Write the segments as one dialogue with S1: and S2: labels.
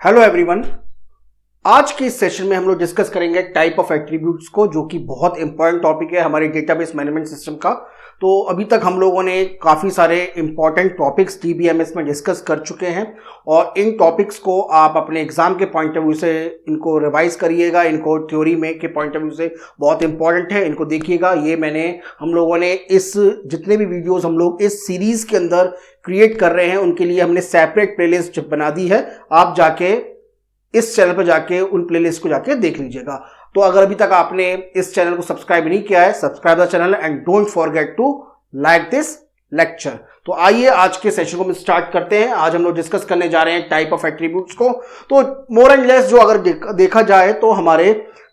S1: Hello everyone. आज के इस सेशन में हम लोग डिस्कस करेंगे टाइप ऑफ एट्रीब्यूट्स को, जो कि बहुत इंपॉर्टेंट टॉपिक है हमारे डेटाबेस मैनेजमेंट सिस्टम का। तो अभी तक हम लोगों ने काफ़ी सारे इंपॉर्टेंट टॉपिक्स डीबीएमएस में डिस्कस कर चुके हैं और इन टॉपिक्स को आप अपने एग्जाम के पॉइंट ऑफ व्यू से इनको रिवाइज करिएगा। इनको थ्योरी में के पॉइंट ऑफ व्यू से बहुत इंपॉर्टेंट है, इनको देखिएगा। ये हम लोगों ने इस जितने भी वीडियोस हम लोग इस सीरीज के अंदर क्रिएट कर रहे हैं उनके लिए हमने सेपरेट प्लेलिस्ट बना दी है। आप जाके इस चैनल पर जाके उन प्लेलिस्ट को जाके देख लीजिएगा। तो अगर अभी तक आपने इस चैनल को सब्सक्राइब नहीं किया है, subscribe the channel and don't forget to like this lecture. तो आइए आज के सेशन को हम स्टार्ट करते हैं। आज हम लोग डिस्कस करने जा रहे हैं टाइप ऑफ एट्रीब्यूट्स को। तो मोर एंड लेस जो अगर देखा जाए तो हमारे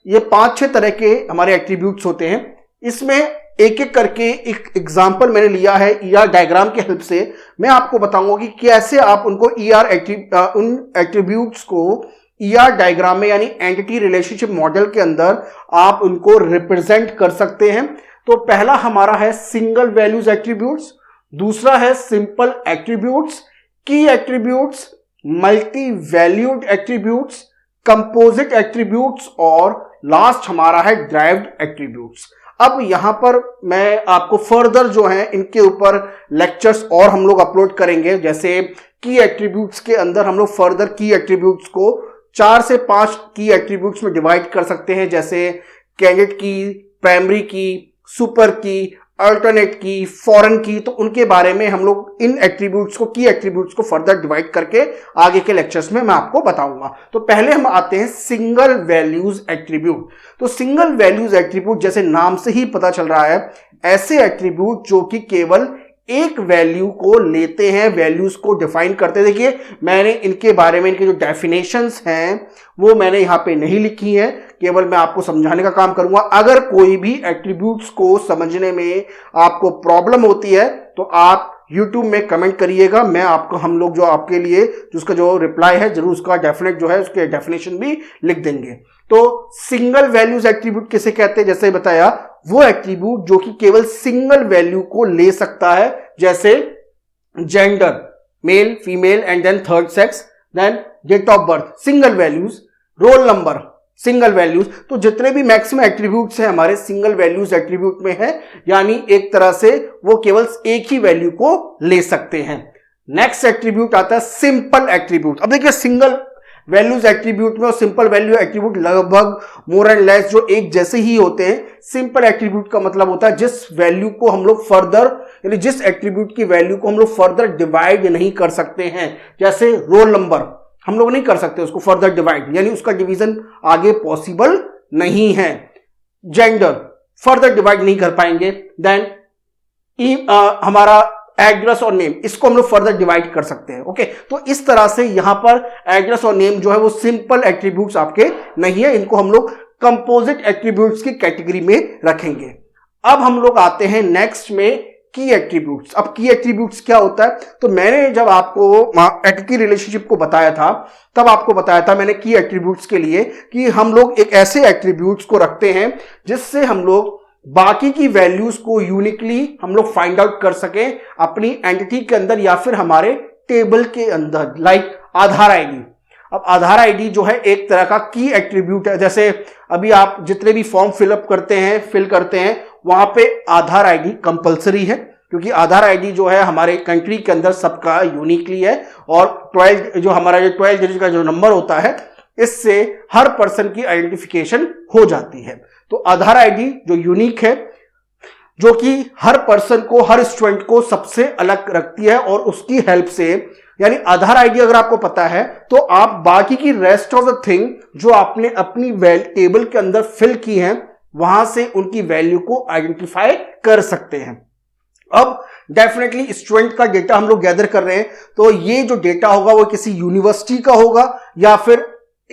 S1: ये 5-6 तरह के हमारे एट्रीब्यूट्स होते हैं। इसमें एक एक करके एक एग्जाम्पल मैंने लिया है ईआर डायग्राम के हेल्प से। मैं आपको बताऊंगा कि कैसे आप उनको उन एट्रीब्यूट्स को ईआर डायग्राम में यानी एंटिटी रिलेशनशिप मॉडल के अंदर आप उनको रिप्रेजेंट कर सकते हैं। तो पहला हमारा है सिंगल वैल्यूज एट्रीब्यूट्स, दूसरा है सिंपल एट्रीब्यूट्स, की attributes, multi valued attributes, composite attributes और लास्ट हमारा है ड्राइव्ड एट्रीब्यूट्स। अब यहां पर मैं आपको फर्दर जो है इनके ऊपर लेक्चर्स और हम लोग अपलोड करेंगे। जैसे की एट्रीब्यूट्स के अंदर हम लोग फर्दर की एट्रीब्यूट्स को 4 से 5 की एट्रीब्यूट्स में डिवाइड कर सकते हैं, जैसे कैंडिडेट की, प्राइमरी की, सुपर की, अल्टरनेट की, फॉरेन की। तो उनके बारे में हम लोग इन एट्रीब्यूट्स को, की एट्रीब्यूट्स को फर्दर डिवाइड करके आगे के लेक्चर्स में मैं आपको बताऊंगा। तो पहले हम आते हैं सिंगल वैल्यूज एट्रीब्यूट। तो सिंगल वैल्यूज एट्रीब्यूट जैसे नाम से ही पता चल रहा है, ऐसे एट्रीब्यूट जो कि केवल एक वैल्यू को लेते हैं, वैल्यूज को डिफाइन करते हैं। देखिए मैंने इनके बारे में इनके जो डेफिनेशंस हैं वो मैंने यहां पे नहीं लिखी है, केवल मैं आपको समझाने का काम करूंगा। अगर कोई भी एट्रीब्यूट्स को समझने में आपको प्रॉब्लम होती है तो आप YouTube में कमेंट करिएगा, मैं आपको हम लोग जो आपके लिए जो उसका जो रिप्लाई है जरूर उसका डेफिनेट जो है उसके डेफिनेशन भी लिख देंगे। तो सिंगल वैल्यूज एट्रीब्यूट किसे कहते हैं, जैसे बताया वो एट्रीब्यूट जो कि केवल सिंगल वैल्यू को ले सकता है, जैसे gender male female and then third sex, then date of birth single values, roll number single values. तो जितने भी मैक्सिमम एट्रीब्यूट्स हैं हमारे सिंगल वैल्यूज एट्रीब्यूट में है, यानी एक तरह से वो केवल एक ही वैल्यू को ले सकते हैं। नेक्स्ट एट्रीब्यूट आता है सिंपल एट्रीब्यूट। अब देखिए सिंगल वैल्यूज एट्रीब्यूट में और सिंपल वैल्यू एट्रीब्यूट लगभग मोर एंड लेस जो एक जैसे ही होते हैं। सिंपल एट्रीब्यूट का मतलब होता है जिस वैल्यू को हम लोग फर्दर यानी जिस एट्रीब्यूट की वैल्यू को हम लोग फर्दर डिवाइड नहीं कर सकते हैं, जैसे रोल नंबर हम लोग नहीं कर सकते उसको फर्दर डिवाइड, यानी उसका डिवीजन आगे पॉसिबल नहीं है। जेंडर फर्दर डिवाइड नहीं कर पाएंगे। देन हमारा एड्रेस और नेम, इसको हम लोग फर्दर डिवाइड कर सकते हैं। ओके, तो इस तरह से यहां पर एड्रेस और नेम जो है वो सिंपल एट्रीब्यूट्स आपके नहीं है, इनको हम लोग कंपोजिट एट्रीब्यूट्स की कैटेगरी में रखेंगे। अब हम लोग आते हैं नेक्स्ट में की एट्रीब्यूट्स। अब की एट्रीब्यूट्स क्या होता है, तो मैंने जब आपको एंटिटी रिलेशनशिप को बताया था तब आपको बताया था मैंने की एट्रीब्यूट्स के लिए कि हम लोग एक ऐसे एट्रीब्यूट्स को रखते हैं जिससे हम लोग बाकी की वैल्यूज को यूनिकली हम लोग फाइंड आउट कर सकें अपनी एंटिटी के अंदर या फिर हमारे टेबल के अंदर, लाइक आधार आईडी। अब आधार आईडी जो है एक तरह का की एट्रीब्यूट है। जैसे अभी आप जितने भी फॉर्म फिल करते हैं वहां पे आधार आईडी कंपलसरी है, क्योंकि आधार आईडी जो है हमारे कंट्री के अंदर सबका यूनिकली है और 12 डिजिट का जो नंबर होता है इससे हर पर्सन की आइडेंटिफिकेशन हो जाती है। तो आधार आईडी जो यूनिक है, जो कि हर पर्सन को, हर स्टूडेंट को सबसे अलग रखती है और उसकी हेल्प से, यानी आधार आईडी अगर आपको पता है तो आप बाकी की रेस्ट ऑफ द थिंग जो आपने अपनी टेबल के अंदर फिल की हैं वहां से उनकी वैल्यू को आइडेंटिफाई कर सकते हैं। अब डेफिनेटली स्टूडेंट का डेटा हम लोग गैदर कर रहे हैं, तो ये जो डेटा होगा वो किसी यूनिवर्सिटी का होगा या फिर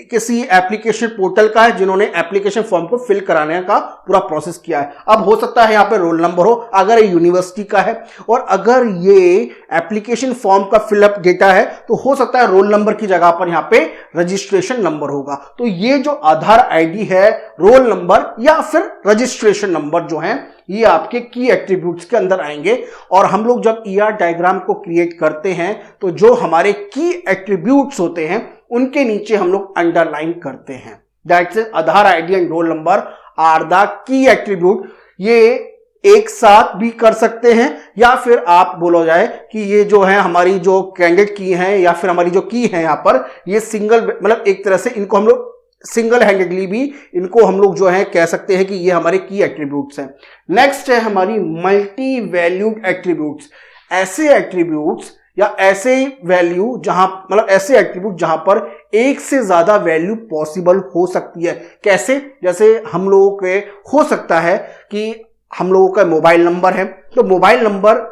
S1: किसी एप्लीकेशन पोर्टल का है जिन्होंने एप्लीकेशन फॉर्म को फिल कराने का पूरा प्रोसेस किया है। अब हो सकता है यहां पे रोल नंबर हो अगर ये यूनिवर्सिटी का है, और अगर ये एप्लीकेशन फॉर्म का फिलअप डेटा है तो हो सकता है रोल नंबर की जगह पर यहां पे रजिस्ट्रेशन नंबर होगा। तो ये जो आधार आईडी है, रोल नंबर या फिर रजिस्ट्रेशन नंबर जो है ये आपके की एट्रीब्यूट्स के अंदर आएंगे। और हम लोग जब ईआर डायग्राम को क्रिएट करते हैं तो जो हमारे की एट्रीब्यूट्स होते हैं उनके नीचे हम लोग अंडरलाइन करते हैं। That's it, Aadhaar ID and roll number are the key attribute. ये एक साथ भी कर सकते हैं या फिर आप बोलो जाए कि ये जो है हमारी जो कैंडिडेट की है या फिर हमारी जो की है यहां पर, ये सिंगल मतलब एक तरह से इनको हम लोग सिंगल हैंडेडली भी इनको हम लोग जो है कह सकते हैं कि ये हमारे की एट्रीब्यूट्स हैं। नेक्स्ट है हमारी मल्टी वैल्यूड एट्रीब्यूट्स। ऐसे एट्रीब्यूट्स या ऐसे वैल्यू जहां मतलब ऐसे एट्रीब्यूट जहां पर एक से ज्यादा वैल्यू पॉसिबल हो सकती है। कैसे? जैसे हम लोगों के हो सकता है कि हम लोगों का मोबाइल नंबर है, तो मोबाइल नंबर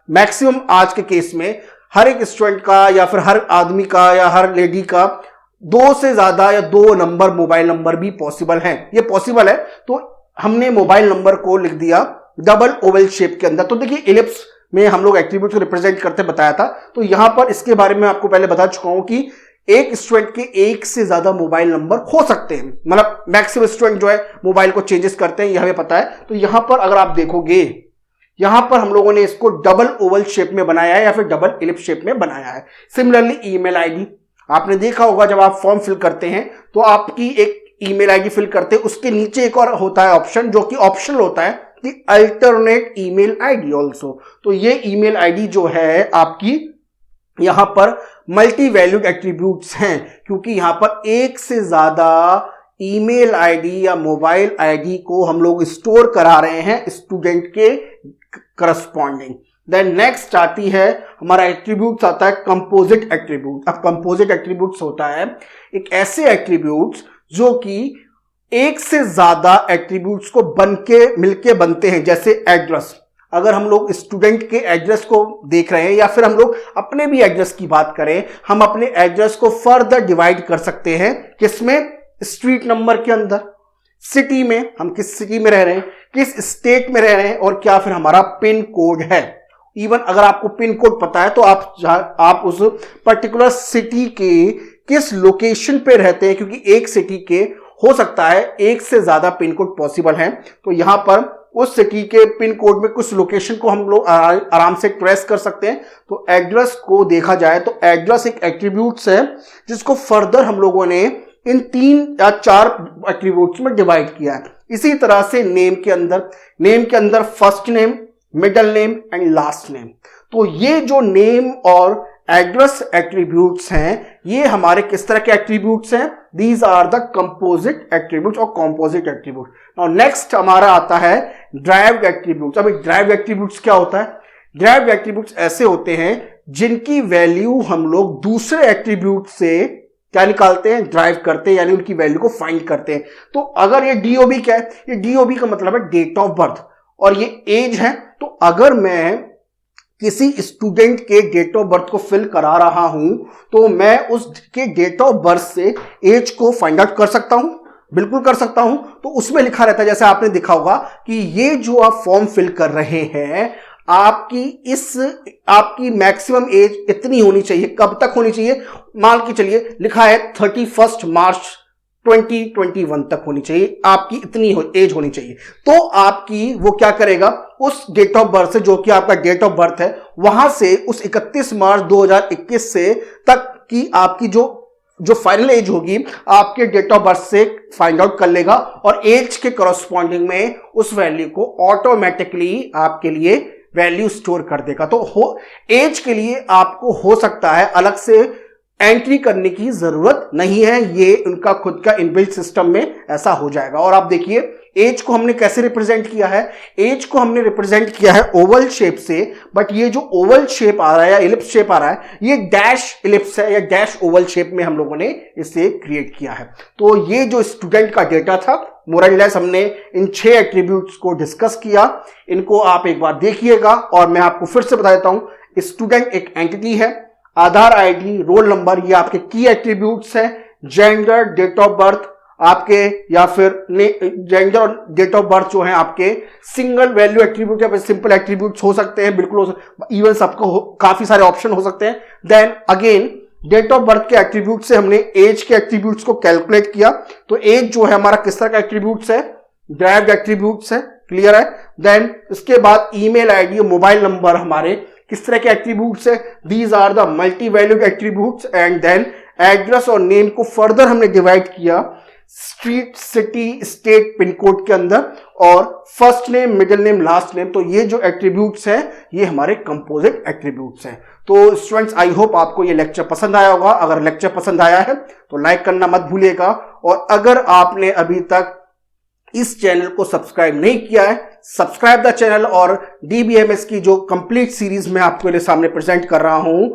S1: मैक्सिमम आज के केस में हर एक स्टूडेंट का या फिर हर आदमी का या हर लेडी का 2 से ज्यादा या 2 नंबर मोबाइल नंबर भी पॉसिबल है। ये पॉसिबल है तो हमने मोबाइल नंबर को लिख दिया डबल ओवल शेप के अंदर। तो देखिए इलिप्स में हम लोग एट्रीब्यूट को रिप्रेजेंट करते बताया था, तो यहां पर इसके बारे में आपको पहले बता चुका हूं कि एक स्टूडेंट के एक से ज्यादा मोबाइल नंबर हो सकते हैं, मतलब मैक्सिमम स्टूडेंट जो है मोबाइल को चेंजेस करते हैं, यह हमें पता है। तो यहां पर अगर आप देखोगे, यहां पर हम लोगों ने इसको डबल ओवल शेप में बनाया है या फिर डबल इलिप्स शेप में बनाया है। सिमिलरली ईमेल आईडी, आपने देखा होगा जब आप फॉर्म फिल करते हैं तो आपकी एक ईमेल आईडी फिल करते हैं, उसके नीचे एक और होता है ऑप्शन जो कि ऑप्शनल होता है कि अल्टरनेट ईमेल आईडी ऑल्सो। तो ये ईमेल आईडी जो है आपकी यहां पर मल्टी वैल्यूड एट्रीब्यूट्स हैं, क्योंकि यहां पर एक से ज्यादा ईमेल आईडी या मोबाइल आईडी को हम लोग स्टोर करा रहे हैं स्टूडेंट के करस्पॉन्डिंग। देन नेक्स्ट आती है हमारा एट्रीब्यूट्स आता है कंपोजिट एट्रीब्यूट। अब कंपोजिट एट्रीब्यूट्स होता है एक ऐसे एट्रीब्यूट्स जो कि एक से ज्यादा एट्रीब्यूट्स को बनके मिलके बनते हैं। जैसे एड्रेस, अगर हम लोग स्टूडेंट के एड्रेस को देख रहे हैं या फिर हम लोग अपने भी एड्रेस की बात करें, हम अपने एड्रेस को फर्दर डिवाइड कर सकते हैं। किसमें? स्ट्रीट नंबर के अंदर, सिटी में, हम किस सिटी में रह रहे हैं, किस स्टेट में रह रहे हैं, और क्या फिर हमारा पिन कोड है। इवन अगर आपको पिन कोड पता है तो आप उस पर्टिकुलर सिटी के किस लोकेशन पे रहते हैं, क्योंकि एक सिटी के हो सकता है एक से ज्यादा पिन कोड पॉसिबल है। तो यहां पर उस सिटी के पिन कोड में कुछ लोकेशन को हम लोग आराम से ट्रेस कर सकते हैं। तो एड्रेस को देखा जाए तो एड्रेस एक एट्रीब्यूट्स है जिसको फर्दर हम लोगों ने इन 3 या 4 एट्रीब्यूट्स में डिवाइड किया है। इसी तरह से नेम के अंदर first name, middle name and last name. तो ये जो नेम और एड्रेस एट्रीब्यूट्स हैं, ये हमारे किस तरह के एट्रीब्यूट्स हैं? These are the composite attributes और कॉम्पोजिट एट्रीब्यूट। नाउ नेक्स्ट हमारा आता है ड्राइव्ड एट्रीब्यूट्स। अब ड्राइव्ड एट्रीब्यूट्स क्या होता है? ड्राइव्ड एट्रीब्यूट्स ऐसे होते हैं जिनकी वैल्यू हम लोग दूसरे एट्रीब्यूट से क्या निकालते हैं? ड्राइव करते हैं, यानी उनकी वैल्यू को फाइंड करते हैं। तो अगर ये डीओबी क्या है? ये डीओबी का मतलब है डेट ऑफ बर्थ, और ये एज है। तो अगर मैं किसी स्टूडेंट के डेट ऑफ बर्थ को फिल करा रहा हूं तो मैं उसके डेट ऑफ बर्थ से एज को फाइंड आउट कर सकता हूं, बिल्कुल कर सकता हूं। तो उसमें लिखा रहता है, जैसे आपने देखा होगा कि ये जो आप फॉर्म फिल कर रहे हैं, आपकी मैक्सिमम एज इतनी होनी चाहिए। कब तक होनी चाहिए? मान के चलिए लिखा है 31 मार्च 2021 तक होनी चाहिए, आपकी इतनी एज होनी चाहिए। तो आपकी वो क्या करेगा, उस डेट ऑफ बर्थ से, जो कि आपका डेट ऑफ बर्थ है, वहां से उस 31 मार्च 2021 से तक की आपकी जो फाइनल एज होगी आपके डेट ऑफ बर्थ से फाइंड आउट कर लेगा, और एज के करस्पॉन्डिंग में उस वैल्यू को ऑटोमेटिकली आपके लिए वैल्यू स्टोर कर देगा। तो एज के लिए आपको हो सकता है अलग से एंट्री करने की जरूरत नहीं है, ये उनका खुद का इनबिल्ट सिस्टम में ऐसा हो जाएगा। और आप देखिए एज को हमने कैसे रिप्रेजेंट किया है? एज को हमने रिप्रेजेंट किया है ओवल शेप से, बट ये जो ओवल शेप आ रहा है या इलिप्स शेप आ रहा है, ये डैश इलिप्स है या डैश ओवल शेप में हम लोगों ने इसे क्रिएट किया है। तो ये जो स्टूडेंट का डेटा था, मोरलेस हमने इन 6 एट्रीब्यूट्स को डिस्कस किया। इनको आप एक बार देखिएगा और मैं आपको फिर से बता देता हूं। स्टूडेंट एक एंटिटी है, आधार आईडी, रोल नंबर, ये आपके की एट्रीब्यूट्स हैं। जेंडर, डेट ऑफ बर्थ आपके, या फिर जेंडर और डेट ऑफ बर्थ जो है आपके सिंगल वैल्यू एट्रीब्यूट या फिर सिंपल एट्रीब्यूट्स हो सकते हैं, बिल्कुल हो सकते, इवन सबको काफी सारे ऑप्शन हो सकते हैं। Then again date of birth के एट्रीब्यूट से हमने एज के एट्रीब्यूट्स को कैलकुलेट किया। तो एज जो है हमारा किस तरह का एट्रीब्यूट्स है? ड्राइव्ड एट्रीब्यूट्स है, क्लियर है। देन इसके बाद ईमेल आईडी और मोबाइल नंबर हमारे किस तरह के एट्रीब्यूट्स है? These are the multi valued attributes. And then address और नेम को फर्दर हमने डिवाइड किया street, city, state, pin code के अंदर, और first name, middle name, last name. तो ये जो एट्रीब्यूट्स हैं ये हमारे कंपोजिट एट्रीब्यूट्स हैं। तो स्टूडेंट्स, आई होप आपको ये लेक्चर पसंद आया होगा। अगर लेक्चर पसंद आया है तो लाइक करना मत भूलिएगा, और अगर आपने अभी तक इस चैनल को सब्सक्राइब नहीं किया है, सब्सक्राइब द चैनल। और डीबीएमएस की जो कंप्लीट सीरीज में आपके लिए सामने प्रेजेंट कर रहा हूं,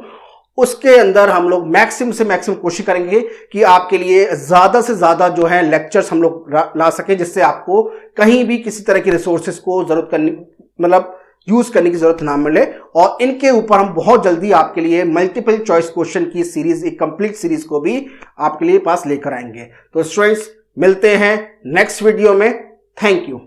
S1: उसके अंदर हम लोग मैक्सिमम से मैक्सिमम कोशिश करेंगे कि आपके लिए ज्यादा से ज्यादा जो है लेक्चर्स हम लोग ला सके, जिससे आपको कहीं भी किसी तरह की रिसोर्सेज को जरूरत करनी, मतलब यूज करने की जरूरत ना मिले। और इनके ऊपर हम बहुत जल्दी आपके लिए मल्टीपल चॉइस क्वेश्चन की सीरीज, एक कंप्लीट सीरीज को भी आपके लिए पास लेकर आएंगे। तो स्टूडेंट्स, मिलते हैं नेक्स्ट वीडियो में। Thank you.